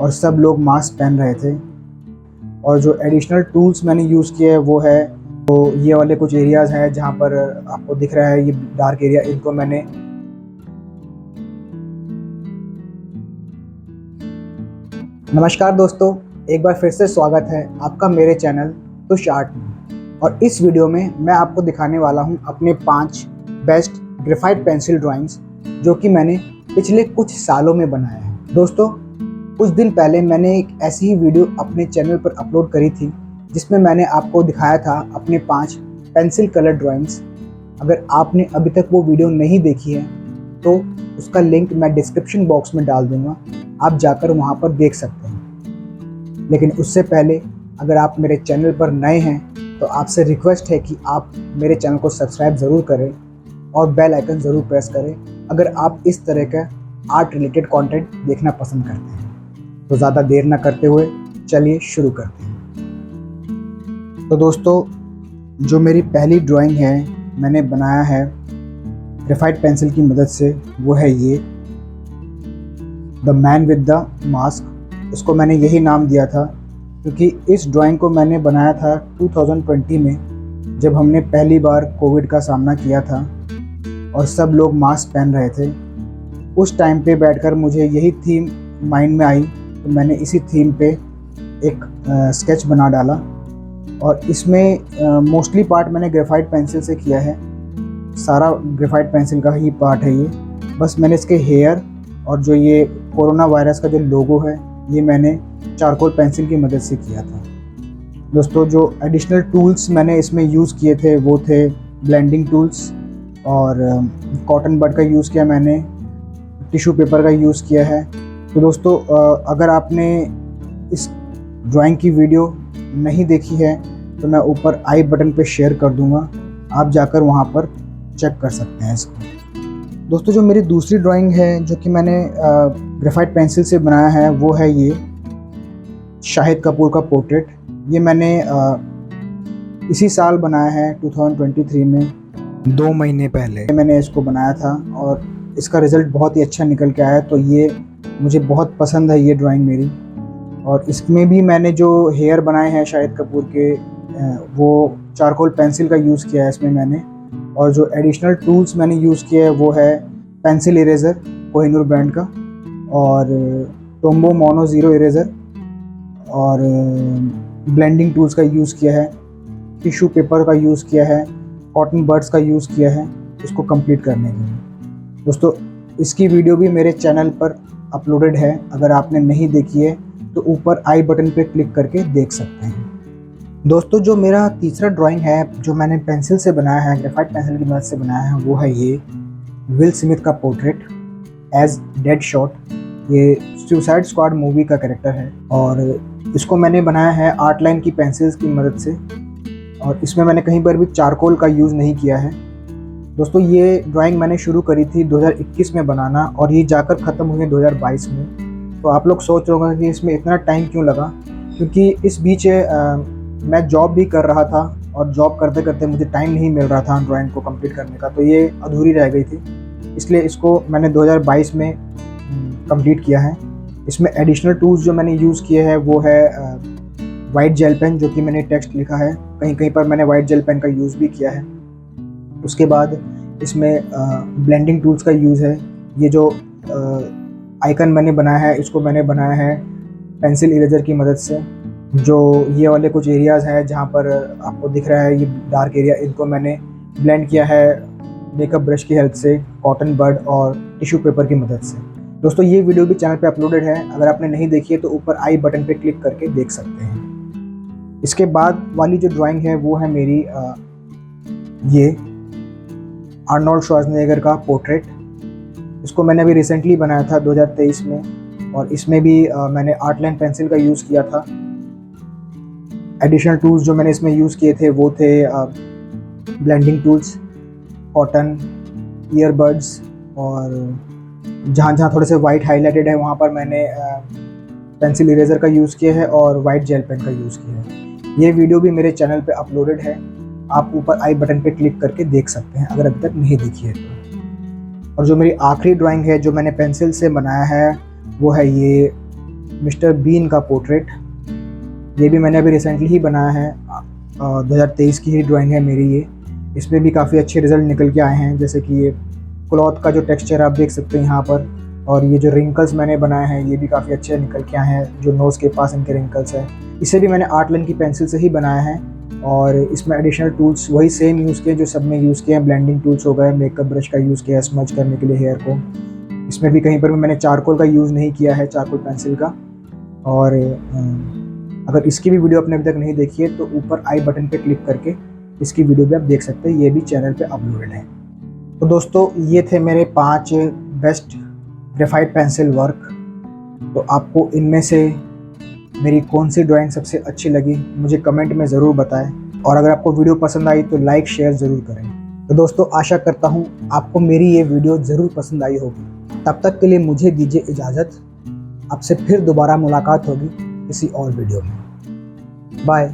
और सब लोग मास्क पहन रहे थे। और जो एडिशनल टूल्स मैंने यूज़ किए हैं वो है, तो ये वाले कुछ एरियाज़ हैं जहाँ पर आपको दिख रहा है ये डार्क एरिया, इनको मैंने नमस्कार दोस्तों, एक बार फिर से स्वागत है आपका मेरे चैनल तुष आर्ट में। और इस वीडियो में मैं आपको दिखाने वाला हूं अपने 5 बेस्ट ग्रेफाइट पेंसिल ड्राइंग्स जो कि मैंने पिछले कुछ सालों में बनाए हैं। दोस्तों, कुछ दिन पहले मैंने एक ऐसी ही वीडियो अपने चैनल पर अपलोड करी थी जिसमें मैंने आपको दिखाया था अपने 5 पेंसिल कलर ड्राइंग्स। अगर आपने अभी तक वो वीडियो नहीं देखी है तो उसका लिंक मैं डिस्क्रिप्शन बॉक्स में डाल दूंगा, आप जाकर वहाँ पर देख सकते हैं। लेकिन उससे पहले अगर आप मेरे चैनल पर नए हैं तो आपसे रिक्वेस्ट है कि आप मेरे चैनल को सब्सक्राइब ज़रूर करें और बेल आइकन ज़रूर प्रेस करें अगर आप इस तरह का आर्ट रिलेटेड कंटेंट देखना पसंद करते हैं। तो ज़्यादा देर ना करते हुए चलिए शुरू करते हैं। तो दोस्तों, जो मेरी पहली ड्राइंग है मैंने बनाया है ग्रेफाइट पेंसिल की मदद से, वो है ये the man with the mask. इसको मैंने यही नाम दिया था क्योंकि इस ड्राइंग को मैंने बनाया था 2020 में, जब हमने पहली बार कोविड का सामना किया था और सब लोग मास्क पहन रहे थे। उस टाइम पे बैठकर मुझे यही थीम माइंड में आई, तो मैंने इसी थीम पे एक स्केच बना डाला। और इसमें मोस्टली पार्ट मैंने ग्रेफाइट पेंसिल से किया है, सारा ग्रेफाइट पेंसिल का ही पार्ट है ये। बस मैंने इसके हेयर और जो ये कोरोना वायरस का जो लोगो है ये मैंने चारकोल पेंसिल की मदद से किया था। दोस्तों, जो एडिशनल टूल्स मैंने इसमें यूज़ किए थे वो थे ब्लेंडिंग टूल्स, और कॉटन बड का यूज़ किया मैंने, टिश्यू पेपर का यूज़ किया है। तो दोस्तों, अगर आपने इस ड्राइंग की वीडियो नहीं देखी है तो मैं ऊपर आई बटन पे शेयर कर दूंगा, आप जाकर वहाँ पर चेक कर सकते हैं इसको। दोस्तों, जो मेरी दूसरी ड्राइंग है जो कि मैंने ग्रेफाइट पेंसिल से बनाया है वो है ये शाहिद कपूर का पोर्ट्रेट। ये मैंने इसी साल बनाया है 2023 में, 2 महीने पहले मैंने इसको बनाया था और इसका रिज़ल्ट बहुत ही अच्छा निकल के आया। तो ये मुझे बहुत पसंद है ये ड्राइंग मेरी। और इसमें भी मैंने जो हेयर बनाए हैं शाहिद कपूर के, वो चारकोल पेंसिल का यूज़ किया है इसमें मैंने। और जो एडिशनल टूल्स मैंने यूज़ किया है वो है पेंसिल इरेज़र कोहिनूर ब्रांड का, और टोम्बो मोनो ज़ीरो इरेज़र, और ब्लेंडिंग टूल्स का यूज़ किया है, टिश्यू पेपर का यूज़ किया है, कॉटन बड्स का यूज़ किया है इसको कंप्लीट करने के लिए। दोस्तों, इसकी वीडियो भी मेरे चैनल पर अपलोडेड है, अगर आपने नहीं देखी है तो ऊपर आई बटन पे क्लिक करके देख सकते हैं। दोस्तों, जो मेरा तीसरा ड्राइंग है जो मैंने पेंसिल से बनाया है, ग्रेफाइट पेंसिल की मदद से बनाया है, वो है ये विल स्मिथ का पोर्ट्रेट एज डेड शॉट। ये सुसाइड स्क्वाड मूवी का कैरेक्टर है और इसको मैंने बनाया है आर्ट लाइन की पेंसिल्स की मदद से। और इसमें मैंने कहीं पर भी चारकोल का यूज़ नहीं किया है। दोस्तों, ये ड्राइंग मैंने शुरू करी थी 2021 में बनाना और ये जाकर ख़त्म हुई 2022 में। तो आप लोग सोच रहे होंगे कि इसमें इतना टाइम क्यों लगा, क्योंकि इस बीच मैं जॉब भी कर रहा था और जॉब करते करते मुझे टाइम नहीं मिल रहा था ड्राइंग को कंप्लीट करने का, तो ये अधूरी रह गई थी, इसलिए इसको मैंने 2022 में कंप्लीट किया है। इसमें एडिशनल टूल्स जो मैंने यूज़ किए हैं वो है वाइट जेल पेन, जो कि मैंने टेक्स्ट लिखा है, कहीं कहीं पर मैंने वाइट जेल पेन का यूज़ भी किया है। उसके बाद इसमें ब्लेंडिंग टूल्स का यूज़ है। ये जो आइकन मैंने बनाया है इसको मैंने बनाया है पेंसिल इरेजर की मदद से। जो ये वाले कुछ एरियाज़ हैं जहाँ पर आपको दिख रहा है ये डार्क एरिया, इनको मैंने ब्लेंड किया है मेकअप ब्रश की हेल्प से, कॉटन बड और टिश्यू पेपर की मदद से। दोस्तों, ये वीडियो भी चैनल पे अपलोडेड है, अगर आपने नहीं देखी है तो ऊपर आई बटन पे क्लिक करके देख सकते हैं। इसके बाद वाली जो ड्राइंग है वो है मेरी ये आर्नोल्ड श्वार्ज़नेगर का पोर्ट्रेट। इसको मैंने अभी रिसेंटली बनाया था 2023 में, और इसमें भी मैंने आर्ट लाइन पेंसिल का यूज़ किया था। एडिशनल टूल्स जो मैंने इसमें यूज़ किए थे वो थे ब्लेंडिंग टूल्स, कॉटन, ईयरबड्स, और जहाँ जहाँ थोड़े से वाइट हाईलाइटेड है वहाँ पर मैंने पेंसिल इरेज़र का यूज़ किया है और वाइट जेल पेन का यूज़ किया है। ये वीडियो भी मेरे चैनल पे अपलोडेड है, आप ऊपर आई बटन पे क्लिक करके देख सकते हैं अगर अभी तक नहीं देखी है तो। और जो मेरी आखिरी ड्राइंग है जो मैंने पेंसिल से बनाया है वो है ये मिस्टर बीन का पोर्ट्रेट। ये भी मैंने अभी रिसेंटली ही बनाया है, 2023 की ही ड्राइंग है मेरी ये। इसमें भी काफ़ी अच्छे रिज़ल्ट निकल के आए हैं, जैसे कि ये क्लॉथ का जो टेक्सचर आप देख सकते हैं यहाँ पर, और ये जो रिंकल्स मैंने बनाए हैं ये भी काफ़ी अच्छे निकल के आए हैं, जो नोज़ के पास इनके रिंकल्स हैं। इसे भी मैंने आर्ट लाइन की पेंसिल से ही बनाया है, और इसमें एडिशनल टूल्स वही सेम यूज़ किए जो सब में यूज़ किए हैं। ब्लेंडिंग टूल्स हो गए, मेकअप ब्रश का यूज़ किया है स्मज करने के लिए हेयर को। इसमें भी कहीं पर भी मैंने चारकोल का यूज़ नहीं किया है, चारकोल पेंसिल का। और अगर इसकी भी वीडियो आपने अभी तक नहीं देखी है तो ऊपर आई बटन पे क्लिक करके इसकी वीडियो भी आप देख सकते हैं, ये भी चैनल पे अपलोडेड है। तो दोस्तों ये थे मेरे 5 बेस्ट ग्रेफाइट पेंसिल वर्क। तो आपको इनमें से मेरी कौन सी ड्राइंग सबसे अच्छी लगी मुझे कमेंट में ज़रूर बताएं, और अगर आपको वीडियो पसंद आई तो लाइक शेयर ज़रूर करें। तो दोस्तों आशा करता हूँ आपको मेरी ये वीडियो ज़रूर पसंद आई होगी। तब तक के लिए मुझे दीजिए इजाज़त, आपसे फिर दोबारा मुलाकात होगी किसी और वीडियो में। बाय।